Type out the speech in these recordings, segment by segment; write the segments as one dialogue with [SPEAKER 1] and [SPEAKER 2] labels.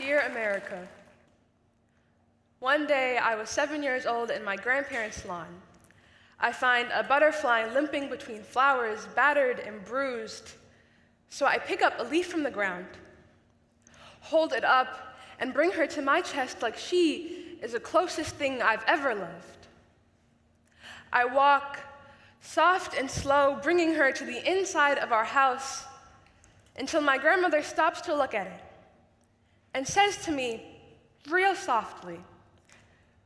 [SPEAKER 1] Dear America, one day I was 7 years old in my grandparents' lawn. I find a butterfly limping between flowers, battered and bruised. So I pick up a leaf from the ground, hold it up, and bring her to my chest like she is the closest thing I've ever loved. I walk soft and slow, bringing her to the inside of our house until my grandmother stops to look at it and says to me, real softly,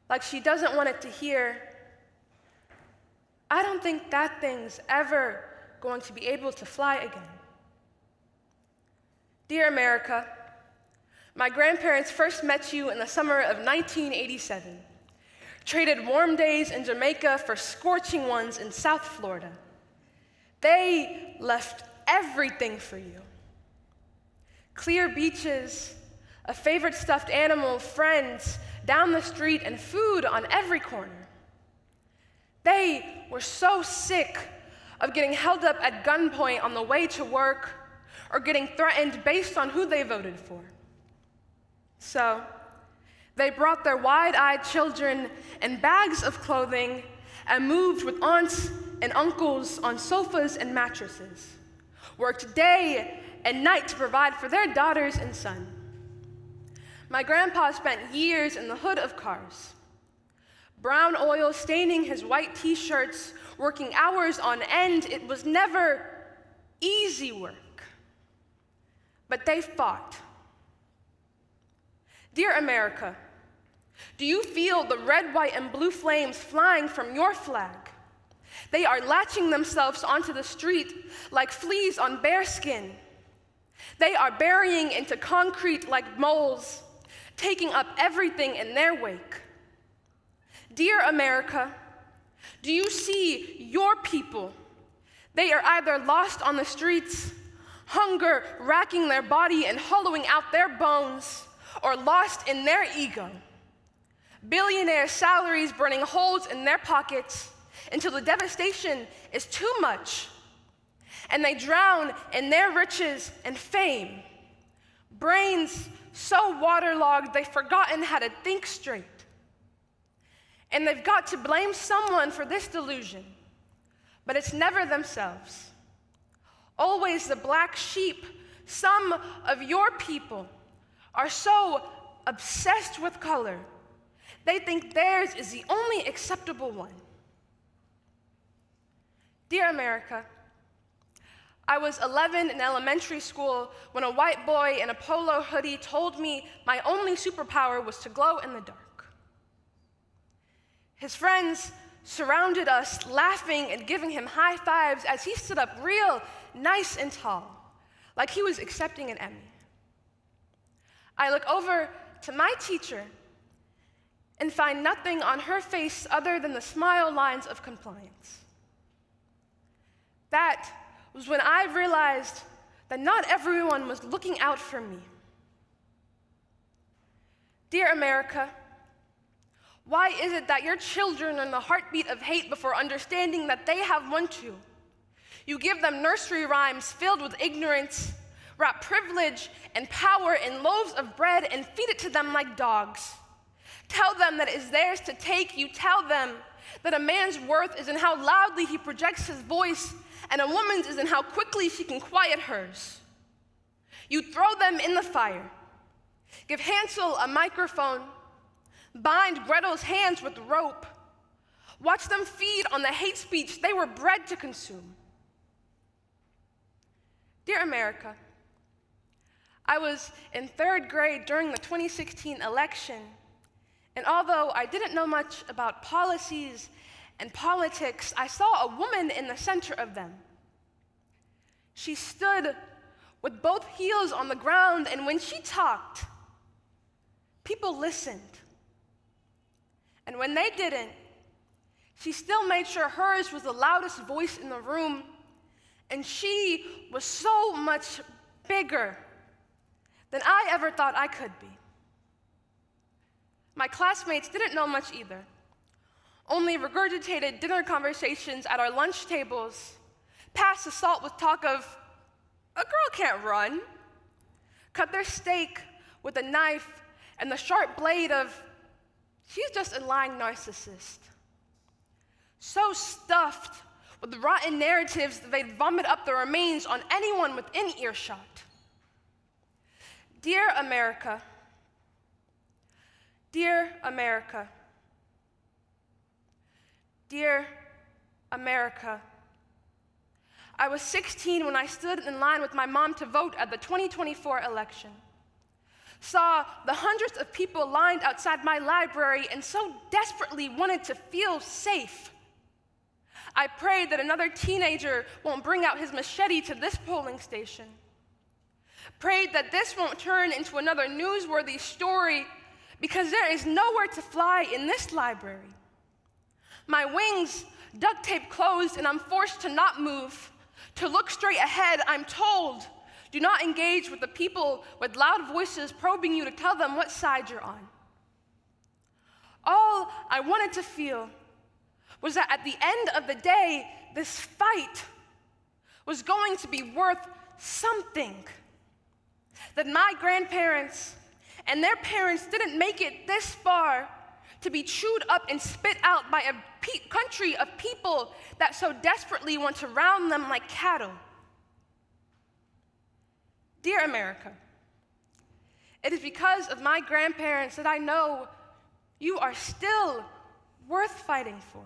[SPEAKER 1] like she doesn't want it to hear, "I don't think that thing's ever going to be able to fly again." Dear America, my grandparents first met you in the summer of 1987, traded warm days in Jamaica for scorching ones in South Florida. They left everything for you. Clear beaches, a favorite stuffed animal, friends down the street, and food on every corner. They were so sick of getting held up at gunpoint on the way to work or getting threatened based on who they voted for. So they brought their wide-eyed children and bags of clothing and moved with aunts and uncles on sofas and mattresses, worked day and night to provide for their daughters and son. My grandpa spent years in the hood of cars, brown oil staining his white t-shirts, working hours on end. It was never easy work, but they fought. Dear America, do you feel the red, white, and blue flames flying from your flag? They are latching themselves onto the street like fleas on bare skin. They are burying into concrete like moles, taking up everything in their wake. Dear America, do you see your people? They are either lost on the streets, hunger racking their body and hollowing out their bones, or lost in their ego. Billionaire salaries burning holes in their pockets until the devastation is too much, and they drown in their riches and fame. Brains so waterlogged they've forgotten how to think straight. And they've got to blame someone for this delusion, but it's never themselves. Always the black sheep. Some of your people are so obsessed with color, they think theirs is the only acceptable one. Dear America, I was 11 in elementary school when a white boy in a polo hoodie told me my only superpower was to glow in the dark. His friends surrounded us, laughing and giving him high fives as he stood up real nice and tall, like he was accepting an Emmy. I look over to my teacher and find nothing on her face other than the smile lines of compliance. That was when I realized that not everyone was looking out for me. Dear America, why is it that your children are in the heartbeat of hate before understanding that they have one too? You give them nursery rhymes filled with ignorance, wrap privilege and power in loaves of bread and feed it to them like dogs. Tell them that it is theirs to take. You tell them that a man's worth is in how loudly he projects his voice, and a woman's is in how quickly she can quiet hers. You throw them in the fire, give Hansel a microphone, bind Gretel's hands with rope, watch them feed on the hate speech they were bred to consume. Dear America, I was in 3rd grade during the 2016 election, and although I didn't know much about policies and politics, I saw a woman in the center of them. She stood with both heels on the ground, and when she talked, people listened. And when they didn't, she still made sure hers was the loudest voice in the room, and she was so much bigger than I ever thought I could be. My classmates didn't know much either, only regurgitated dinner conversations at our lunch tables, passed the salt with talk of, "A girl can't run," cut their steak with a knife and the sharp blade of, she's just a lying narcissist. So stuffed with rotten narratives that they'd vomit up the remains on anyone within earshot. Dear America, dear America, dear America, I was 16 when I stood in line with my mom to vote at the 2024 election. Saw the hundreds of people lined outside my library and so desperately wanted to feel safe. I prayed that another teenager won't bring out his machete to this polling station. Prayed that this won't turn into another newsworthy story because there is nowhere to fly in this library. My wings duct tape closed and I'm forced to not move. To look straight ahead, I'm told, do not engage with the people with loud voices probing you to tell them what side you're on. All I wanted to feel was that at the end of the day, this fight was going to be worth something. That my grandparents and their parents didn't make it this far to be chewed up and spit out by a country of people that so desperately want to round them like cattle. Dear America, it is because of my grandparents that I know you are still worth fighting for.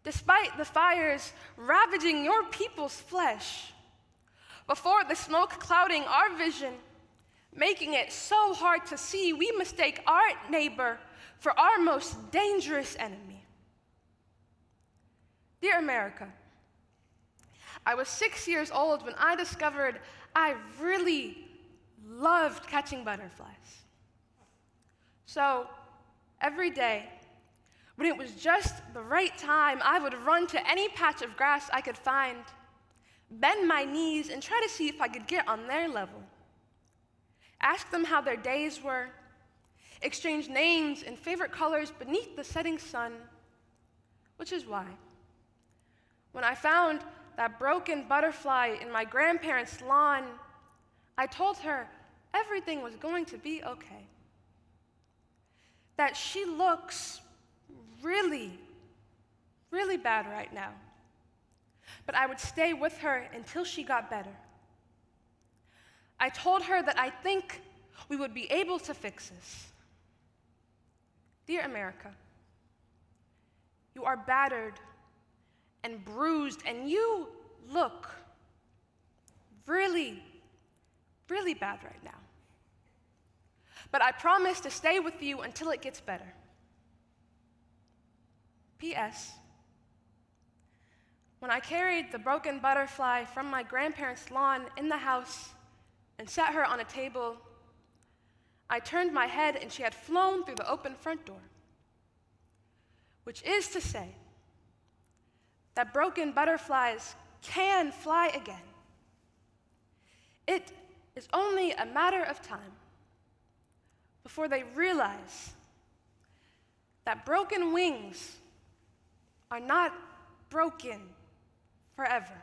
[SPEAKER 1] Despite the fires ravaging your people's flesh, before the smoke clouding our vision, making it so hard to see, we mistake our neighbor for our most dangerous enemy. Dear America, I was 6 years old when I discovered I really loved catching butterflies. So every day, when it was just the right time, I would run to any patch of grass I could find, bend my knees, and try to see if I could get on their level. Ask them how their days were, exchange names and favorite colors beneath the setting sun, which is why, when I found that broken butterfly in my grandparents' lawn, I told her everything was going to be okay. That she looks really, really bad right now, but I would stay with her until she got better. I told her that I think we would be able to fix this. Dear America, you are battered and bruised, and you look really, really bad right now. But I promise to stay with you until it gets better. P.S. When I carried the broken butterfly from my grandparents' lawn in the house and set her on a table, I turned my head and she had flown through the open front door. Which is to say that broken butterflies can fly again. It is only a matter of time before they realize that broken wings are not broken forever.